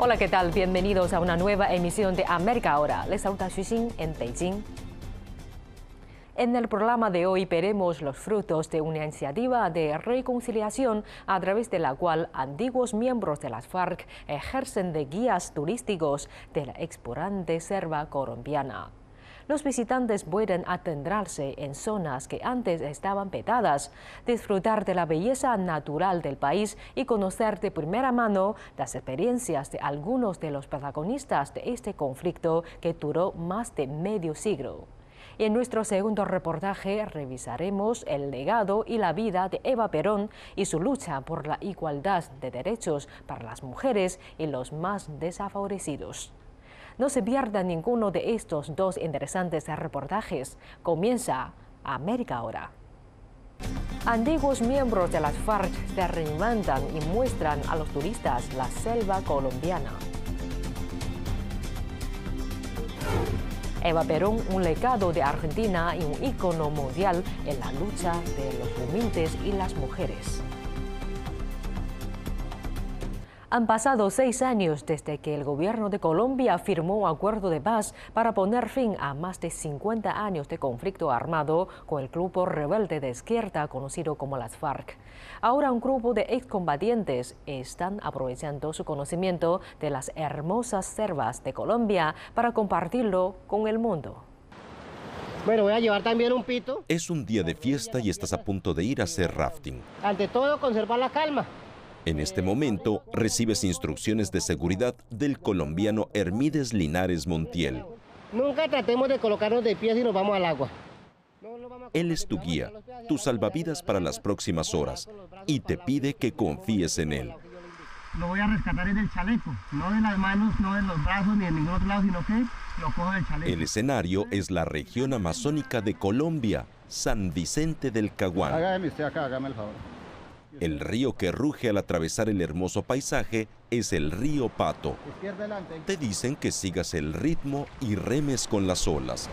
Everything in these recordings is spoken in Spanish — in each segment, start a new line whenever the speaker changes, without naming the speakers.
Hola, ¿qué tal? Bienvenidos a una nueva emisión de América Ahora. Les saluda Xu Xin en Beijing. En el programa de hoy veremos los frutos de una iniciativa de reconciliación a través de la cual antiguos miembros de las FARC ejercen de guías turísticos de la explorante selva colombiana. Los visitantes pueden adentrarse en zonas que antes estaban vetadas, disfrutar de la belleza natural del país y conocer de primera mano las experiencias de algunos de los protagonistas de este conflicto que duró más de medio siglo. Y en nuestro segundo reportaje revisaremos el legado y la vida de Eva Perón y su lucha por la igualdad de derechos para las mujeres y los más desfavorecidos. No se pierda ninguno de estos dos interesantes reportajes. Comienza América Ahora. Antiguos miembros de las FARC se reinventan y muestran a los turistas la selva colombiana. Eva Perón, un legado de Argentina y un ícono mundial en la lucha de los humildes y las mujeres. Han pasado 6 años desde que el gobierno de Colombia firmó un acuerdo de paz para poner fin a más de 50 años de conflicto armado con el grupo rebelde de izquierda conocido como las FARC. Ahora un grupo de excombatientes están aprovechando su conocimiento de las hermosas selvas de Colombia para compartirlo con el mundo.
Bueno, voy a llevar también un pito.
Es un día de fiesta y estás a punto de ir a hacer rafting.
Ante todo, conservar la calma.
En este momento, recibes instrucciones de seguridad del colombiano Hermídez Linares Montiel.
Nunca tratemos de colocarnos de pie si nos vamos al agua.
Él es tu guía, tu salvavidas para las próximas horas, y te pide que confíes en él.
Lo voy a rescatar en el chaleco, no de las manos, no de los brazos, ni de ningún otro lado, sino que lo cojo del chaleco.
El escenario es la región amazónica de Colombia, San Vicente del Caguán.
Hágame usted acá, hágame el favor.
El río que ruge al atravesar el hermoso paisaje es el río Pato. Te dicen que sigas el ritmo y remes con las olas.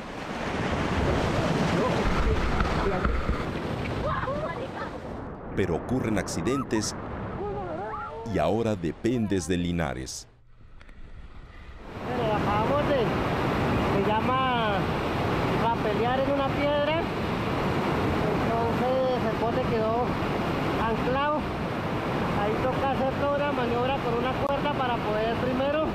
Pero ocurren accidentes y ahora dependes de Linares.
Bueno, acabamos se llama rapelear en una piedra, entonces el bote quedó anclado. Ahí toca hacer toda una maniobra con una cuerda para poder primero.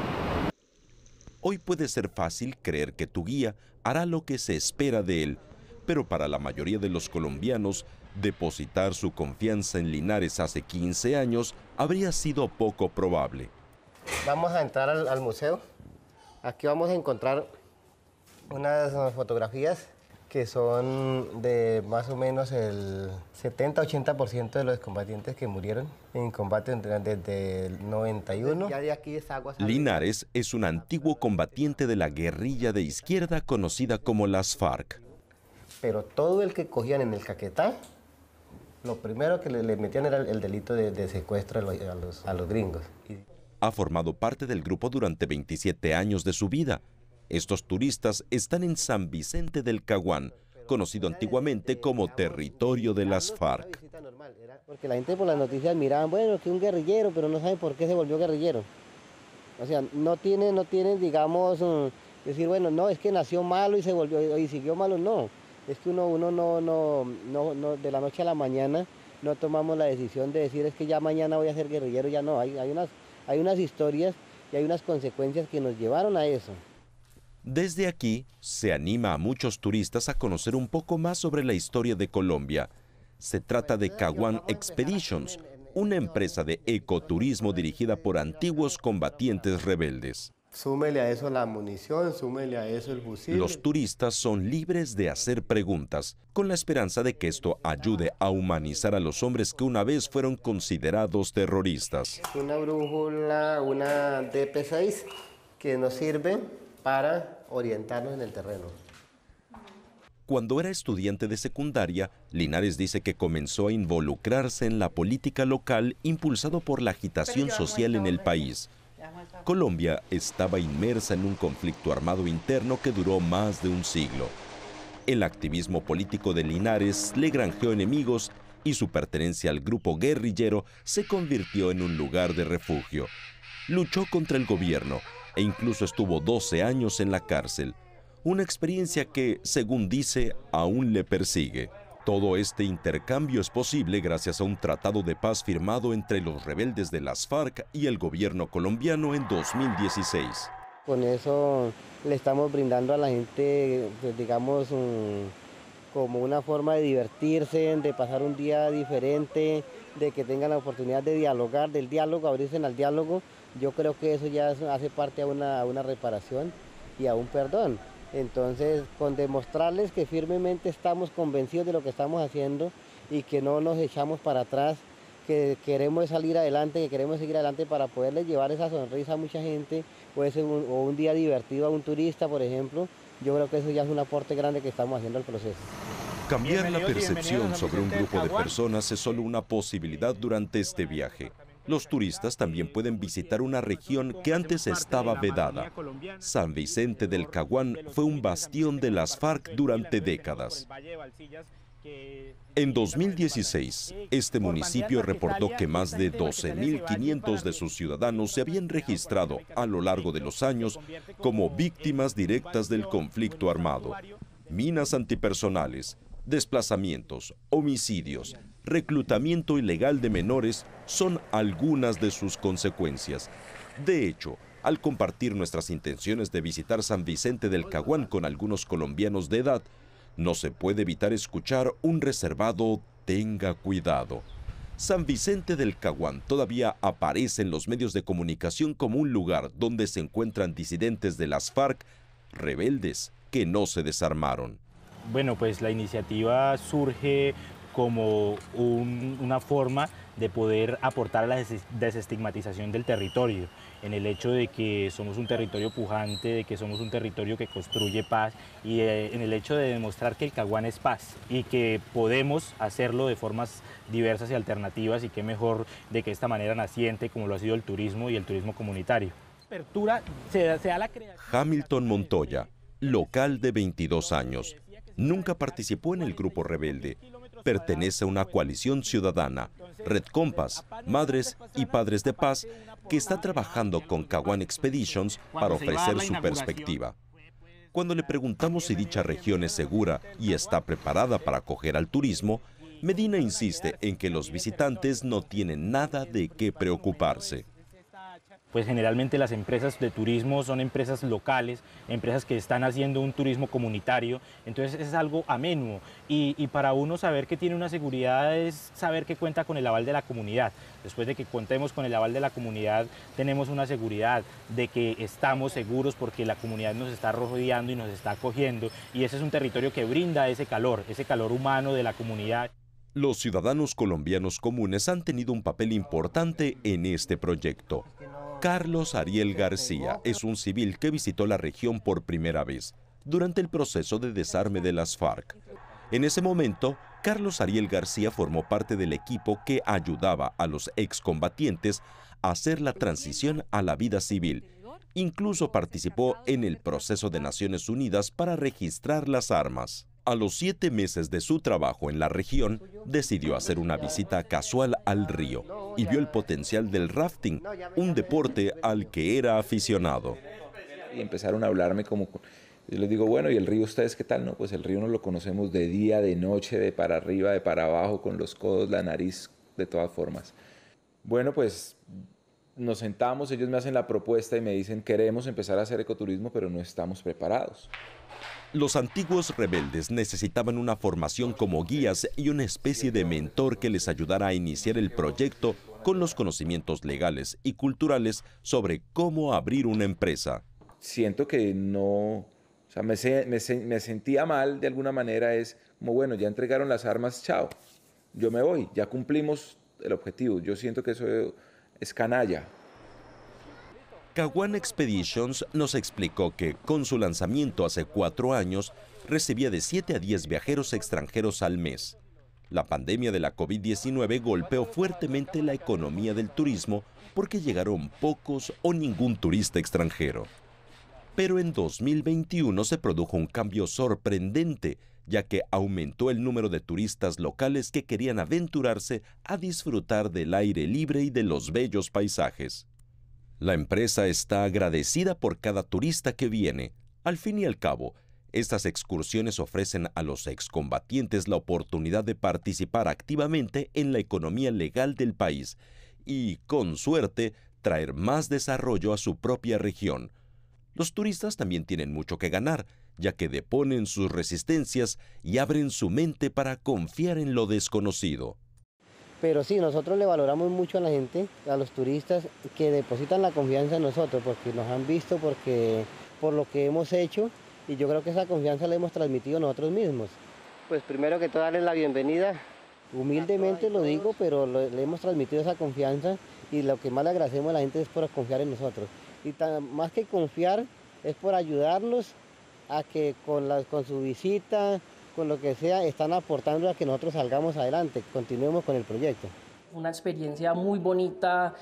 Hoy puede ser fácil creer que tu guía hará lo que se espera de él, pero para la mayoría de los colombianos, depositar su confianza en Linares hace 15 años habría sido poco probable.
Vamos a entrar al museo. Aquí vamos a encontrar unas fotografías que son de más o menos el 70-80% de los combatientes que murieron en combate desde el 91. Ya de aquí es agua.
Linares es un antiguo combatiente de la guerrilla de izquierda conocida como las FARC.
Pero todo el que cogían en el Caquetá, lo primero que le metían era el delito de secuestro a los gringos.
Ha formado parte del grupo durante 27 años de su vida. Estos turistas están en San Vicente del Caguán, conocido antiguamente como territorio de las FARC.
Porque la gente por las noticias miraban, bueno, que un guerrillero, pero no saben por qué se volvió guerrillero. O sea, no tienen, digamos, decir, bueno, no, es que nació malo y se volvió y siguió malo, no. Es que uno no, de la noche a la mañana no tomamos la decisión de decir, es que ya mañana voy a ser guerrillero, ya no. Hay unas historias y hay unas consecuencias que nos llevaron a eso.
Desde aquí se anima a muchos turistas a conocer un poco más sobre la historia de Colombia. Se trata de Caguán Expeditions, una empresa de ecoturismo dirigida por antiguos combatientes rebeldes.
Súmele a eso la munición, súmele a eso el fusil.
Los turistas son libres de hacer preguntas, con la esperanza de que esto ayude a humanizar a los hombres que una vez fueron considerados terroristas.
Una brújula, una DP6, que nos sirve para orientarnos en el terreno.
Cuando era estudiante de secundaria, Linares dice que comenzó a involucrarse en la política local impulsado por la agitación social en el país. Colombia estaba inmersa en un conflicto armado interno que duró más de un siglo. El activismo político de Linares le granjeó enemigos y su pertenencia al grupo guerrillero se convirtió en un lugar de refugio. Luchó contra el gobierno e incluso estuvo 12 años en la cárcel, una experiencia que, según dice, aún le persigue. Todo este intercambio es posible gracias a un tratado de paz firmado entre los rebeldes de las FARC y el gobierno colombiano en 2016.
Con eso le estamos brindando a la gente, pues, digamos, como una forma de divertirse, de pasar un día diferente, de que tengan la oportunidad de dialogar, del diálogo, abrirse al diálogo. Yo creo que eso ya hace parte a una reparación y a un perdón. Entonces, con demostrarles que firmemente estamos convencidos de lo que estamos haciendo y que no nos echamos para atrás, que queremos salir adelante, que queremos seguir adelante para poderle llevar esa sonrisa a mucha gente, o un día divertido a un turista, por ejemplo. Yo creo que eso ya es un aporte grande que estamos haciendo al proceso.
Cambiar la percepción sobre un grupo de personas es solo una posibilidad durante este viaje. Los turistas también pueden visitar una región que antes estaba vedada. San Vicente del Caguán fue un bastión de las FARC durante décadas. En 2016, este municipio reportó que más de 12.500 de sus ciudadanos se habían registrado a lo largo de los años como víctimas directas del conflicto armado. Minas antipersonales, desplazamientos, homicidios, reclutamiento ilegal de menores son algunas de sus consecuencias. De hecho, al compartir nuestras intenciones de visitar San Vicente del Caguán con algunos colombianos de edad, no se puede evitar escuchar un reservado "tenga cuidado". San Vicente del Caguán todavía aparece en los medios de comunicación como un lugar donde se encuentran disidentes de las FARC, rebeldes que no se desarmaron.
Bueno, pues la iniciativa surge como una forma de poder aportar a la desestigmatización del territorio, en el hecho de que somos un territorio pujante, de que somos un territorio que construye paz y en el hecho de demostrar que el Caguán es paz y que podemos hacerlo de formas diversas y alternativas, y qué mejor de que esta manera naciente como lo ha sido el turismo y el turismo comunitario.
Hamilton Montoya, local de 22 años, nunca participó en el grupo rebelde. Pertenece a una coalición ciudadana, Red Compass, Madres y Padres de Paz, que está trabajando con Caguán Expeditions para ofrecer su perspectiva. Cuando le preguntamos si dicha región es segura y está preparada para acoger al turismo, Medina insiste en que los visitantes no tienen nada de qué preocuparse.
Pues generalmente las empresas de turismo son empresas locales, empresas que están haciendo un turismo comunitario, entonces es algo ameno y para uno saber que tiene una seguridad es saber que cuenta con el aval de la comunidad. Después de que contemos con el aval de la comunidad, tenemos una seguridad de que estamos seguros porque la comunidad nos está rodeando y nos está acogiendo, y ese es un territorio que brinda ese calor humano de la comunidad.
Los ciudadanos colombianos comunes han tenido un papel importante en este proyecto. Carlos Ariel García es un civil que visitó la región por primera vez durante el proceso de desarme de las FARC. En ese momento, Carlos Ariel García formó parte del equipo que ayudaba a los excombatientes a hacer la transición a la vida civil. Incluso participó en el proceso de Naciones Unidas para registrar las armas. A los 7 meses de su trabajo en la región, decidió hacer una visita casual al río y vio el potencial del rafting, un deporte al que era aficionado.
Y empezaron a hablarme como... Yo les digo, bueno, ¿y el río ustedes qué tal? No, pues el río no lo conocemos de día, de noche, de para arriba, de para abajo, con los codos, la nariz, de todas formas. Bueno, pues nos sentamos, ellos me hacen la propuesta y me dicen, queremos empezar a hacer ecoturismo, pero no estamos preparados.
Los antiguos rebeldes necesitaban una formación como guías y una especie de mentor que les ayudara a iniciar el proyecto con los conocimientos legales y culturales sobre cómo abrir una empresa.
Siento que no, o sea, me sentía mal de alguna manera, es como, bueno, ya entregaron las armas, chao, yo me voy, ya cumplimos el objetivo. Yo siento que eso es canalla.
Caguán Expeditions nos explicó que con su lanzamiento hace 4 años recibía de 7 a 10 viajeros extranjeros al mes. La pandemia de la COVID-19 golpeó fuertemente la economía del turismo porque llegaron pocos o ningún turista extranjero. Pero en 2021 se produjo un cambio sorprendente, ya que aumentó el número de turistas locales que querían aventurarse a disfrutar del aire libre y de los bellos paisajes. La empresa está agradecida por cada turista que viene. Al fin y al cabo, estas excursiones ofrecen a los excombatientes la oportunidad de participar activamente en la economía legal del país y, con suerte, traer más desarrollo a su propia región. Los turistas también tienen mucho que ganar, ya que deponen sus resistencias y abren su mente para confiar en lo desconocido.
Pero sí, nosotros le valoramos mucho a la gente, a los turistas que depositan la confianza en nosotros, porque nos han visto, por lo que hemos hecho, y yo creo que esa confianza la hemos transmitido nosotros mismos. Pues primero que todo darles la bienvenida, humildemente lo digo, pero le hemos transmitido esa confianza y lo que más le agradecemos a la gente es por confiar en nosotros. Y más que confiar es por ayudarnos a que con su visita, con lo que sea, están aportando a que nosotros salgamos adelante, continuemos con el proyecto.
Una experiencia muy bonita,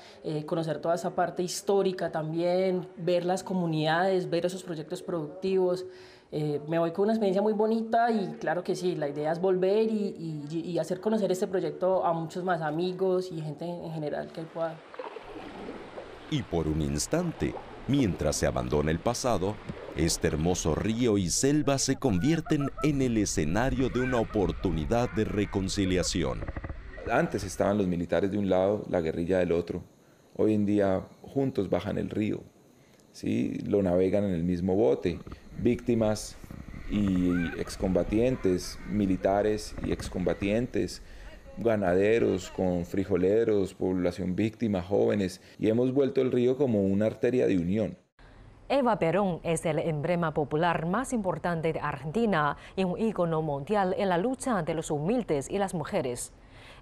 conocer toda esa parte histórica también, ver las comunidades, ver esos proyectos productivos. Me voy con una experiencia muy bonita y claro que sí, la idea es volver y hacer conocer este proyecto a muchos más amigos y gente en general que pueda.
Y por un instante, mientras se abandona el pasado, este hermoso río y selva se convierten en el escenario de una oportunidad de reconciliación.
Antes estaban los militares de un lado, la guerrilla del otro. Hoy en día juntos bajan el río, ¿sí? Lo navegan en el mismo bote. Víctimas y excombatientes, militares y excombatientes, ganaderos con frijoleros, población víctima, jóvenes, y hemos vuelto el río como una arteria de unión.
Eva Perón es el emblema popular más importante de Argentina y un ícono mundial en la lucha de los humildes y las mujeres.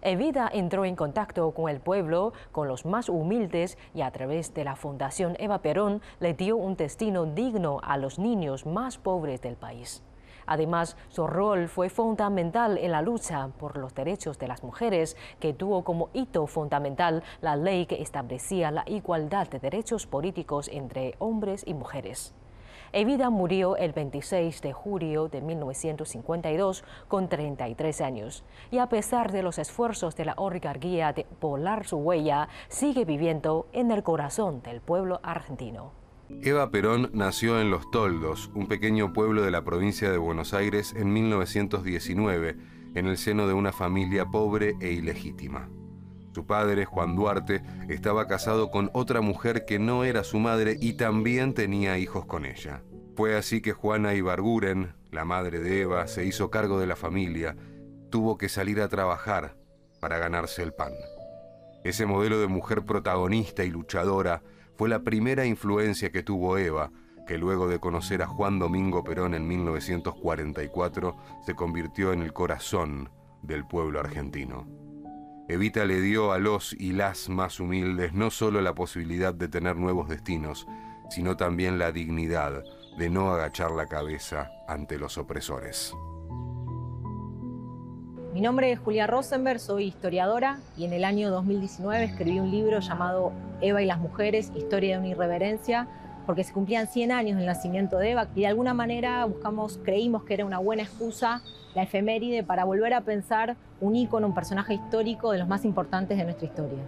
Evita entró en contacto con el pueblo, con los más humildes, y a través de la Fundación Eva Perón le dio un destino digno a los niños más pobres del país. Además, su rol fue fundamental en la lucha por los derechos de las mujeres, que tuvo como hito fundamental la ley que establecía la igualdad de derechos políticos entre hombres y mujeres. Evita murió el 26 de julio de 1952 con 33 años y a pesar de los esfuerzos de la oligarquía de borrar su huella, sigue viviendo en el corazón del pueblo argentino.
Eva Perón nació en Los Toldos, un pequeño pueblo de la provincia de Buenos Aires, en 1919, en el seno de una familia pobre e ilegítima. Su padre, Juan Duarte, estaba casado con otra mujer que no era su madre y también tenía hijos con ella. Fue así que Juana Ibarguren, la madre de Eva, se hizo cargo de la familia. Tuvo que salir a trabajar para ganarse el pan. Ese modelo de mujer protagonista y luchadora fue la primera influencia que tuvo Eva, que luego de conocer a Juan Domingo Perón en 1944, se convirtió en el corazón del pueblo argentino. Evita le dio a los y las más humildes no solo la posibilidad de tener nuevos destinos, sino también la dignidad de no agachar la cabeza ante los opresores.
Mi nombre es Julia Rosenberg, soy historiadora y en el año 2019 escribí un libro llamado Eva y las mujeres, historia de una irreverencia, porque se cumplían 100 años del nacimiento de Eva y de alguna manera creímos que era una buena excusa la efeméride para volver a pensar un ícono, un personaje histórico de los más importantes de nuestra historia.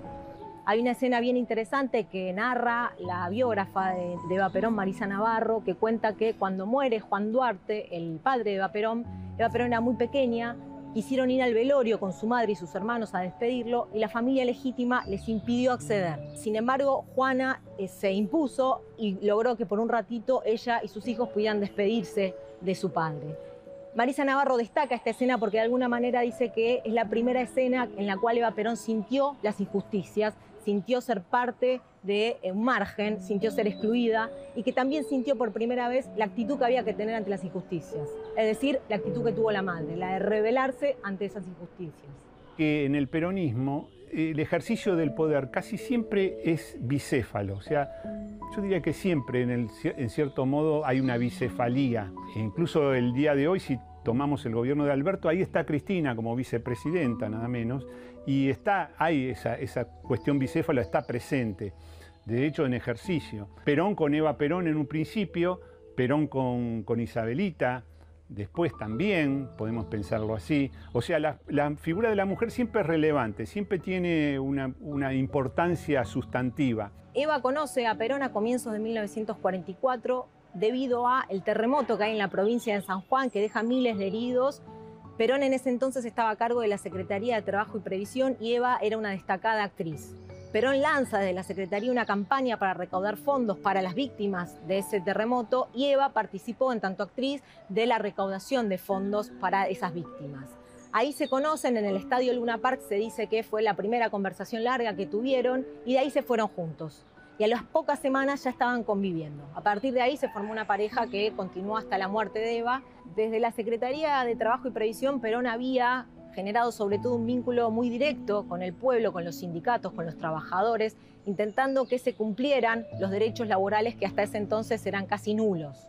Hay una escena bien interesante que narra la biógrafa de Eva Perón, Marisa Navarro, que cuenta que cuando muere Juan Duarte, el padre de Eva Perón era muy pequeña, quisieron ir al velorio con su madre y sus hermanos a despedirlo y la familia legítima les impidió acceder. Sin embargo, Juana se impuso y logró que por un ratito ella y sus hijos pudieran despedirse de su padre. Marisa Navarro destaca esta escena porque de alguna manera dice que es la primera escena en la cual Eva Perón sintió las injusticias, sintió ser parte de un margen, sintió ser excluida y que también sintió por primera vez la actitud que había que tener ante las injusticias. Es decir, la actitud que tuvo la madre, la de rebelarse ante esas injusticias.
Que en el peronismo el ejercicio del poder casi siempre es bicéfalo, o sea, yo diría que siempre en cierto modo hay una bicefalía. E incluso el día de hoy, si tomamos el gobierno de Alberto, ahí está Cristina como vicepresidenta, nada menos, y hay esa cuestión bicéfala está presente, de hecho en ejercicio. Perón con Eva Perón en un principio, Perón con Isabelita, después también, podemos pensarlo así. O sea, la figura de la mujer siempre es relevante, siempre tiene una importancia sustantiva.
Eva conoce a Perón a comienzos de 1944 debido al terremoto que hay en la provincia de San Juan, que deja miles de heridos. Perón en ese entonces estaba a cargo de la Secretaría de Trabajo y Previsión y Eva era una destacada actriz. Perón lanza desde la Secretaría una campaña para recaudar fondos para las víctimas de ese terremoto y Eva participó en tanto actriz de la recaudación de fondos para esas víctimas. Ahí se conocen en el Estadio Luna Park, se dice que fue la primera conversación larga que tuvieron y de ahí se fueron juntos. Y a las pocas semanas ya estaban conviviendo. A partir de ahí se formó una pareja que continuó hasta la muerte de Eva. Desde la Secretaría de Trabajo y Previsión, Perón había generado sobre todo un vínculo muy directo con el pueblo, con los sindicatos, con los trabajadores, intentando que se cumplieran los derechos laborales que hasta ese entonces eran casi nulos.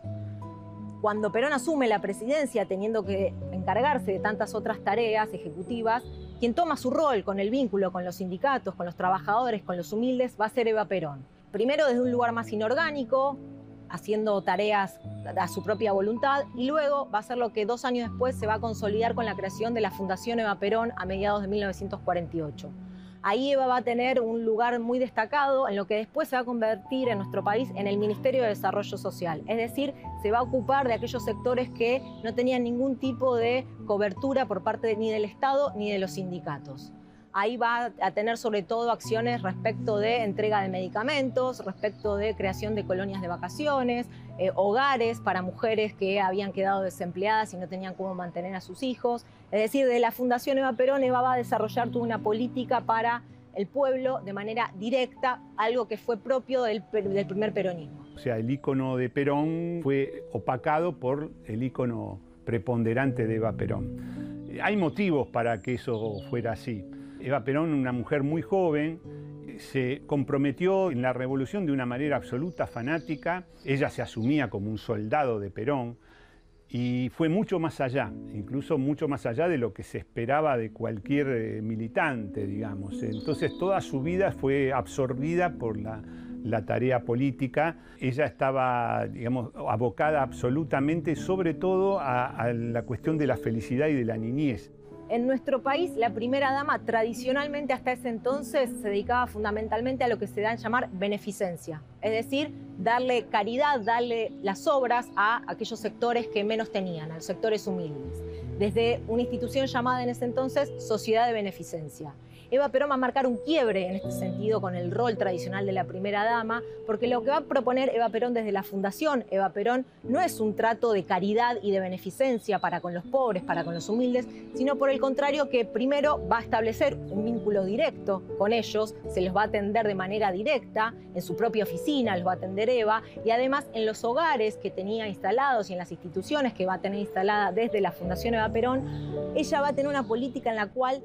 Cuando Perón asume la presidencia, teniendo que encargarse de tantas otras tareas ejecutivas, quien toma su rol con el vínculo con los sindicatos, con los trabajadores, con los humildes, va a ser Eva Perón. Primero desde un lugar más inorgánico, haciendo tareas a su propia voluntad, y luego va a ser lo que 2 años después se va a consolidar con la creación de la Fundación Eva Perón a mediados de 1948. Ahí Eva va a tener un lugar muy destacado en lo que después se va a convertir en nuestro país en el Ministerio de Desarrollo Social. Es decir, se va a ocupar de aquellos sectores que no tenían ningún tipo de cobertura por parte ni del Estado ni de los sindicatos. Ahí va a tener sobre todo acciones respecto de entrega de medicamentos, respecto de creación de colonias de vacaciones, hogares para mujeres que habían quedado desempleadas y no tenían cómo mantener a sus hijos. Es decir, de la Fundación Eva Perón, Eva va a desarrollar toda una política para el pueblo de manera directa, algo que fue propio del primer peronismo.
O sea, el ícono de Perón fue opacado por el ícono preponderante de Eva Perón. Hay motivos para que eso fuera así. Eva Perón, una mujer muy joven, se comprometió en la revolución de una manera absoluta, fanática. Ella se asumía como un soldado de Perón y fue mucho más allá, incluso mucho más allá de lo que se esperaba de cualquier militante, digamos. Entonces toda su vida fue absorbida por la tarea política. Ella estaba, digamos, abocada absolutamente, sobre todo a la cuestión de la felicidad y de la niñez.
En nuestro país, la primera dama tradicionalmente hasta ese entonces se dedicaba fundamentalmente a lo que se da en llamar beneficencia, es decir, darle caridad, darle las obras a aquellos sectores que menos tenían, a los sectores humildes, desde una institución llamada en ese entonces Sociedad de Beneficencia. Eva Perón va a marcar un quiebre en este sentido con el rol tradicional de la primera dama, porque lo que va a proponer Eva Perón desde la Fundación Eva Perón no es un trato de caridad y de beneficencia para con los pobres, para con los humildes, sino por el contrario que primero va a establecer un vínculo directo con ellos, se los va a atender de manera directa, en su propia oficina los va a atender Eva, y además en los hogares que tenía instalados y en las instituciones que va a tener instalada desde la Fundación Eva Perón, ella va a tener una política en la cual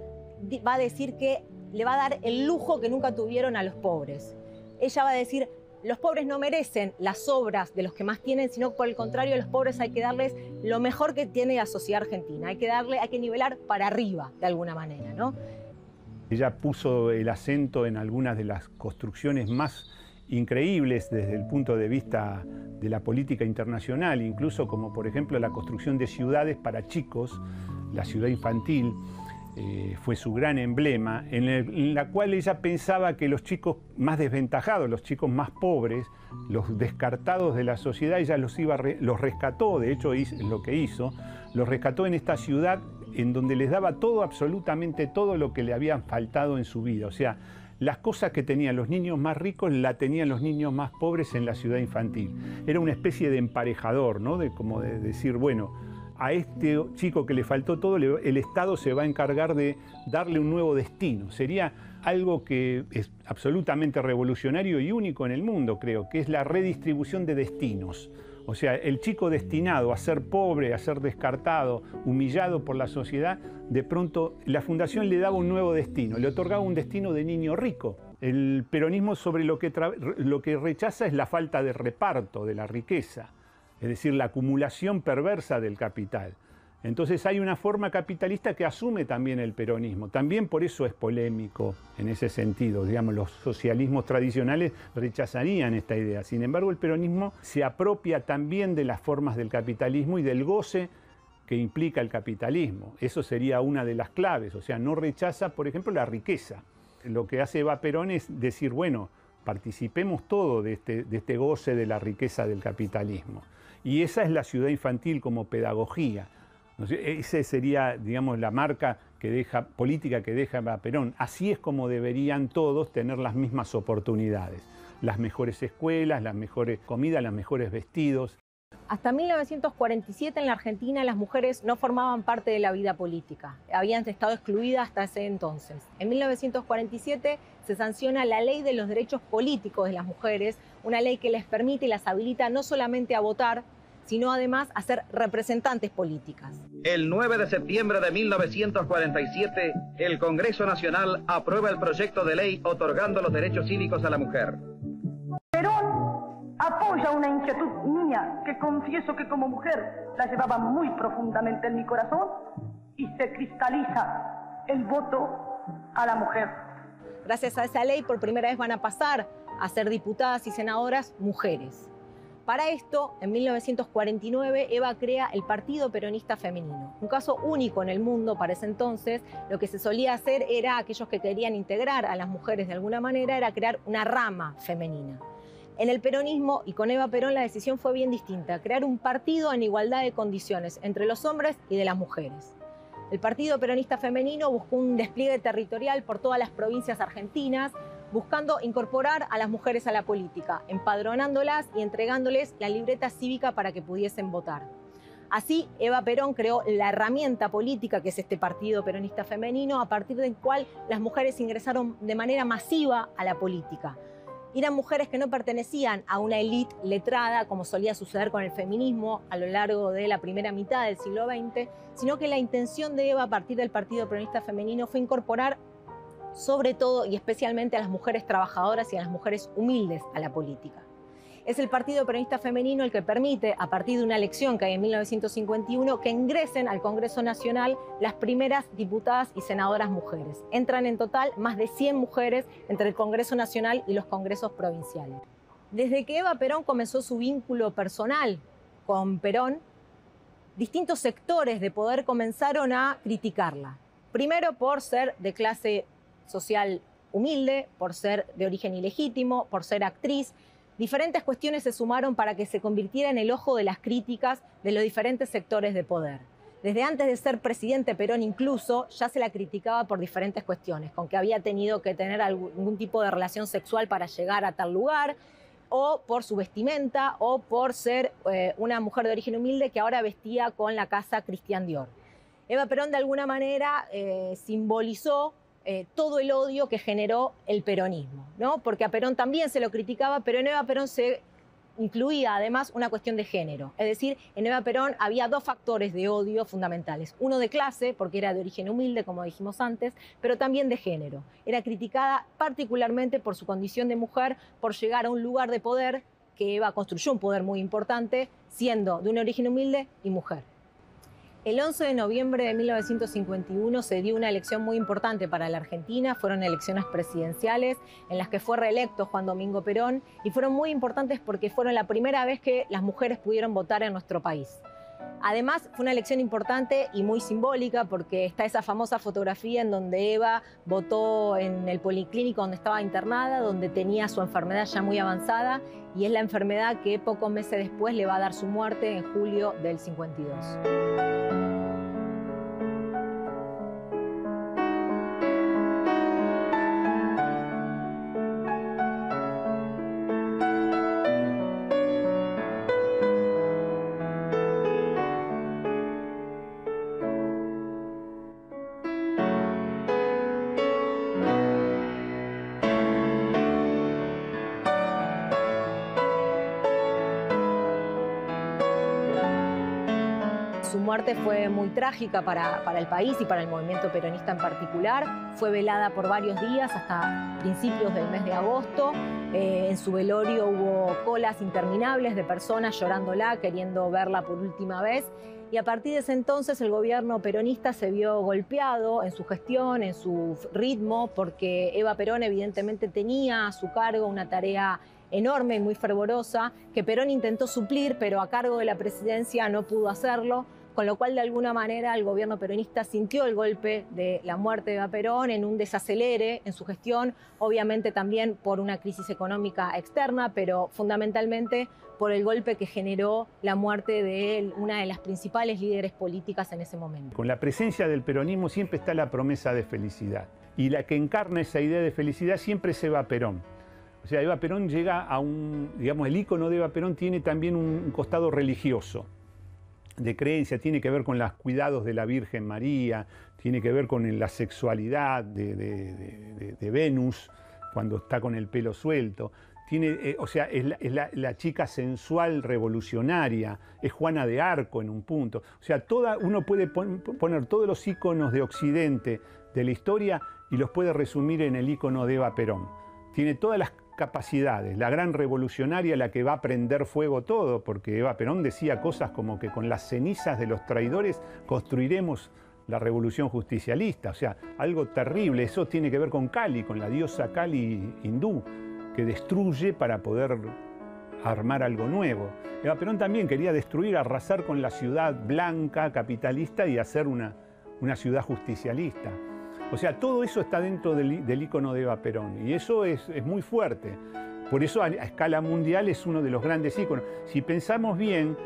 va a decir que le va a dar el lujo que nunca tuvieron a los pobres. Ella va a decir, los pobres no merecen las obras de los que más tienen, sino por el contrario, a los pobres hay que darles lo mejor que tiene la sociedad argentina. Hay que nivelar para arriba, de alguna manera, ¿no?
Ella puso el acento en algunas de las construcciones más increíbles desde el punto de vista de la política internacional, incluso como por ejemplo la construcción de ciudades para chicos, la ciudad infantil, fue su gran emblema, en la cual ella pensaba que los chicos más desventajados, los chicos más pobres, los descartados de la sociedad, ella los rescató, de hecho es lo que hizo, los rescató en esta ciudad en donde les daba todo, absolutamente todo lo que le habían faltado en su vida. O sea, las cosas que tenían los niños más ricos la tenían los niños más pobres en la ciudad infantil. Era una especie de emparejador, ¿no? Como de decir, bueno, a este chico que le faltó todo, el Estado se va a encargar de darle un nuevo destino. Sería algo que es absolutamente revolucionario y único en el mundo, creo, que es la redistribución de destinos. O sea, el chico destinado a ser pobre, a ser descartado, humillado por la sociedad, de pronto la Fundación le daba un nuevo destino, le otorgaba un destino de niño rico. El peronismo sobre lo que rechaza es la falta de reparto de la riqueza, es decir, la acumulación perversa del capital. Entonces hay una forma capitalista que asume también el peronismo. También por eso es polémico en ese sentido. Digamos, los socialismos tradicionales rechazarían esta idea. Sin embargo, el peronismo se apropia también de las formas del capitalismo y del goce que implica el capitalismo. Eso sería una de las claves, o sea, no rechaza, por ejemplo, la riqueza. Lo que hace Eva Perón es decir, bueno, participemos todos de este goce de la riqueza del capitalismo. Y esa es la ciudad infantil como pedagogía. Esa sería, digamos, la marca política que deja Eva Perón. Así es como deberían todos tener las mismas oportunidades. Las mejores escuelas, las mejores comidas, los mejores vestidos.
Hasta 1947 en la Argentina las mujeres no formaban parte de la vida política. Habían estado excluidas hasta ese entonces. En 1947 se sanciona la Ley de los Derechos Políticos de las Mujeres, una ley que les permite y las habilita no solamente a votar, sino además a ser representantes políticas.
El 9 de septiembre de 1947, el Congreso Nacional aprueba el proyecto de ley otorgando los derechos cívicos a la mujer.
Perón apoya una inquietud mía que confieso que como mujer la llevaba muy profundamente en mi corazón y se cristaliza el voto a la mujer.
Gracias a esa ley por primera vez van a pasar a ser diputadas y senadoras mujeres. Para esto, en 1949, Eva crea el Partido Peronista Femenino. Un caso único en el mundo para ese entonces. Lo que se solía hacer era, aquellos que querían integrar a las mujeres de alguna manera, era crear una rama femenina. En el peronismo y con Eva Perón la decisión fue bien distinta, crear un partido en igualdad de condiciones entre los hombres y de las mujeres. El Partido Peronista Femenino buscó un despliegue territorial por todas las provincias argentinas, buscando incorporar a las mujeres a la política, empadronándolas y entregándoles la libreta cívica para que pudiesen votar. Así, Eva Perón creó la herramienta política que es este Partido Peronista Femenino, a partir del cual las mujeres ingresaron de manera masiva a la política. Eran mujeres que no pertenecían a una élite letrada, como solía suceder con el feminismo a lo largo de la primera mitad del siglo XX, sino que la intención de Eva a partir del Partido Peronista Femenino fue incorporar sobre todo y especialmente a las mujeres trabajadoras y a las mujeres humildes a la política. Es el Partido Peronista Femenino el que permite, a partir de una elección que hay en 1951, que ingresen al Congreso Nacional las primeras diputadas y senadoras mujeres. Entran en total más de 100 mujeres entre el Congreso Nacional y los congresos provinciales. Desde que Eva Perón comenzó su vínculo personal con Perón, distintos sectores de poder comenzaron a criticarla. Primero por ser de clase social humilde, por ser de origen ilegítimo, por ser actriz. Diferentes cuestiones se sumaron para que se convirtiera en el ojo de las críticas de los diferentes sectores de poder. Desde antes de ser presidente Perón incluso, ya se la criticaba por diferentes cuestiones, con que había tenido que tener algún tipo de relación sexual para llegar a tal lugar, o por su vestimenta, o por ser una mujer de origen humilde que ahora vestía con la casa Christian Dior. Eva Perón de alguna manera simbolizó todo el odio que generó el peronismo, ¿no? Porque a Perón también se lo criticaba, pero en Eva Perón se incluía además una cuestión de género. Es decir, en Eva Perón había dos factores de odio fundamentales. Uno de clase, porque era de origen humilde, como dijimos antes, pero también de género. Era criticada particularmente por su condición de mujer, por llegar a un lugar de poder, que Eva construyó un poder muy importante, siendo de un origen humilde y mujer. El 11 de noviembre de 1951 se dio una elección muy importante para la Argentina. Fueron elecciones presidenciales en las que fue reelecto Juan Domingo Perón y fueron muy importantes porque fueron la primera vez que las mujeres pudieron votar en nuestro país. Además, fue una elección importante y muy simbólica porque está esa famosa fotografía en donde Eva votó en el policlínico donde estaba internada, donde tenía su enfermedad ya muy avanzada y es la enfermedad que pocos meses después le va a dar su muerte en julio del 52. Su muerte fue muy trágica para el país y para el movimiento peronista en particular. Fue velada por varios días hasta principios del mes de agosto. En su velorio hubo colas interminables de personas llorándola, queriendo verla por última vez. Y a partir de ese entonces el gobierno peronista se vio golpeado en su gestión, en su ritmo, porque Eva Perón evidentemente tenía a su cargo una tarea enorme y muy fervorosa, que Perón intentó suplir, pero a cargo de la presidencia no pudo hacerlo, con lo cual de alguna manera el gobierno peronista sintió el golpe de la muerte de Eva Perón en un desacelere en su gestión, obviamente también por una crisis económica externa, pero fundamentalmente por el golpe que generó la muerte de una de las principales líderes políticas en ese momento.
Con la presencia del peronismo siempre está la promesa de felicidad, y la que encarna esa idea de felicidad siempre es Eva Perón. O sea, Eva Perón llega a digamos, el ícono de Eva Perón tiene también un costado religioso, de creencia, tiene que ver con los cuidados de la Virgen María, tiene que ver con la sexualidad de Venus, cuando está con el pelo suelto. O sea, es la chica sensual revolucionaria, es Juana de Arco en un punto. O sea, uno puede poner todos los íconos de Occidente de la historia y los puede resumir en el ícono de Eva Perón. Tiene todas las capacidades, la gran revolucionaria, la que va a prender fuego todo, porque Eva Perón decía cosas como que con las cenizas de los traidores construiremos la revolución justicialista. O sea, algo terrible. Eso tiene que ver con Kali, con la diosa Kali hindú, que destruye para poder armar algo nuevo. Eva Perón también quería destruir, arrasar con la ciudad blanca, capitalista, y hacer una ciudad justicialista. O sea, todo eso está dentro del ícono de Eva Perón, y eso es muy fuerte. Por eso a escala mundial es uno de los grandes íconos. Si pensamos bien,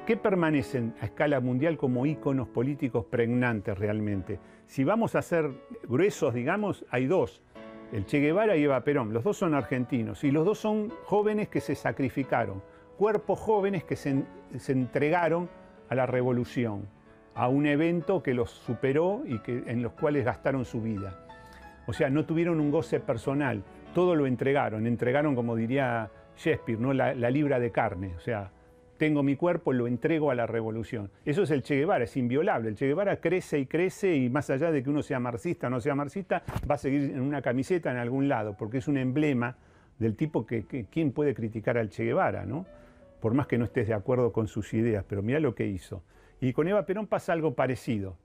¿qué permanecen a escala mundial como íconos políticos pregnantes realmente? Si vamos a ser gruesos, digamos, hay dos. El Che Guevara y Eva Perón, los dos son argentinos y los dos son jóvenes que se sacrificaron, cuerpos jóvenes que se entregaron a la revolución, a un evento que los superó y en los cuales gastaron su vida. O sea, no tuvieron un goce personal, todo lo entregaron como diría Shakespeare, ¿no? la libra de carne. O sea, tengo mi cuerpo, lo entrego a la revolución. Eso es el Che Guevara, es inviolable. El Che Guevara crece y crece, y más allá de que uno sea marxista o no sea marxista, va a seguir en una camiseta en algún lado, porque es un emblema del tipo que ¿quién puede criticar al Che Guevara, ¿no? Por más que no estés de acuerdo con sus ideas, pero mira lo que hizo. Y con Eva Perón pasa algo parecido.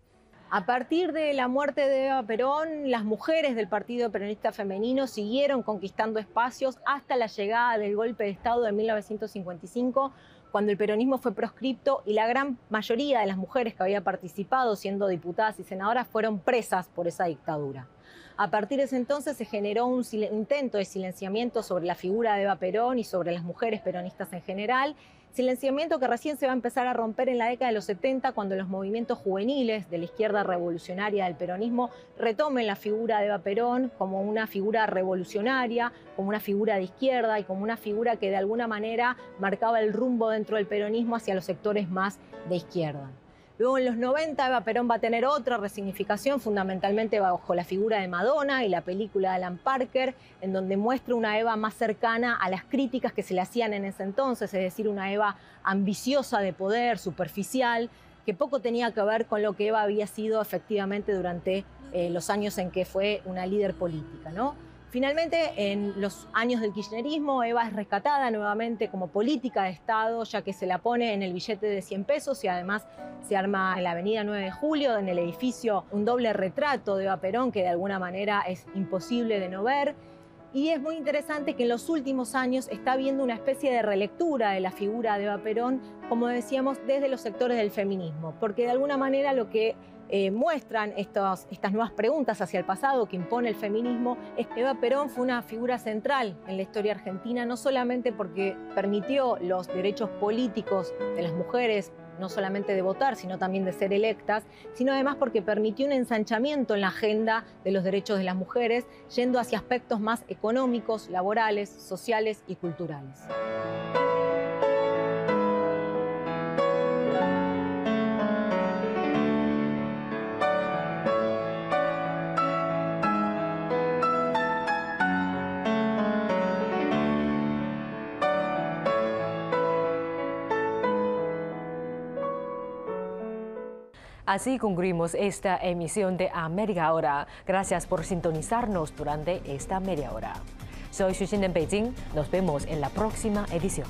A partir de la muerte de Eva Perón, las mujeres del Partido Peronista Femenino siguieron conquistando espacios hasta la llegada del golpe de Estado de 1955, cuando el peronismo fue proscripto y la gran mayoría de las mujeres que había participado siendo diputadas y senadoras fueron presas por esa dictadura. A partir de ese entonces se generó un intento de silenciamiento sobre la figura de Eva Perón y sobre las mujeres peronistas en general, silenciamiento que recién se va a empezar a romper en la década de los 70, cuando los movimientos juveniles de la izquierda revolucionaria del peronismo retomen la figura de Eva Perón como una figura revolucionaria, como una figura de izquierda y como una figura que de alguna manera marcaba el rumbo dentro del peronismo hacia los sectores más de izquierda. Luego en los 90 Eva Perón va a tener otra resignificación, fundamentalmente bajo la figura de Madonna y la película de Alan Parker, en donde muestra una Eva más cercana a las críticas que se le hacían en ese entonces, es decir, una Eva ambiciosa de poder, superficial, que poco tenía que ver con lo que Eva había sido efectivamente durante los años en que fue una líder política, ¿no? Finalmente, en los años del kirchnerismo, Eva es rescatada nuevamente como política de Estado, ya que se la pone en el billete de 100 pesos y además se arma en la avenida 9 de Julio, en el edificio, un doble retrato de Eva Perón que de alguna manera es imposible de no ver. Y es muy interesante que en los últimos años está habiendo una especie de relectura de la figura de Eva Perón, como decíamos, desde los sectores del feminismo, porque de alguna manera lo que muestran estas nuevas preguntas hacia el pasado que impone el feminismo es que Eva Perón fue una figura central en la historia argentina, no solamente porque permitió los derechos políticos de las mujeres, no solamente de votar, sino también de ser electas, sino además porque permitió un ensanchamiento en la agenda de los derechos de las mujeres, yendo hacia aspectos más económicos, laborales, sociales y culturales.
Así concluimos esta emisión de América Ahora. Gracias por sintonizarnos durante esta media hora. Soy Xu Xin en Beijing. Nos vemos en la próxima edición.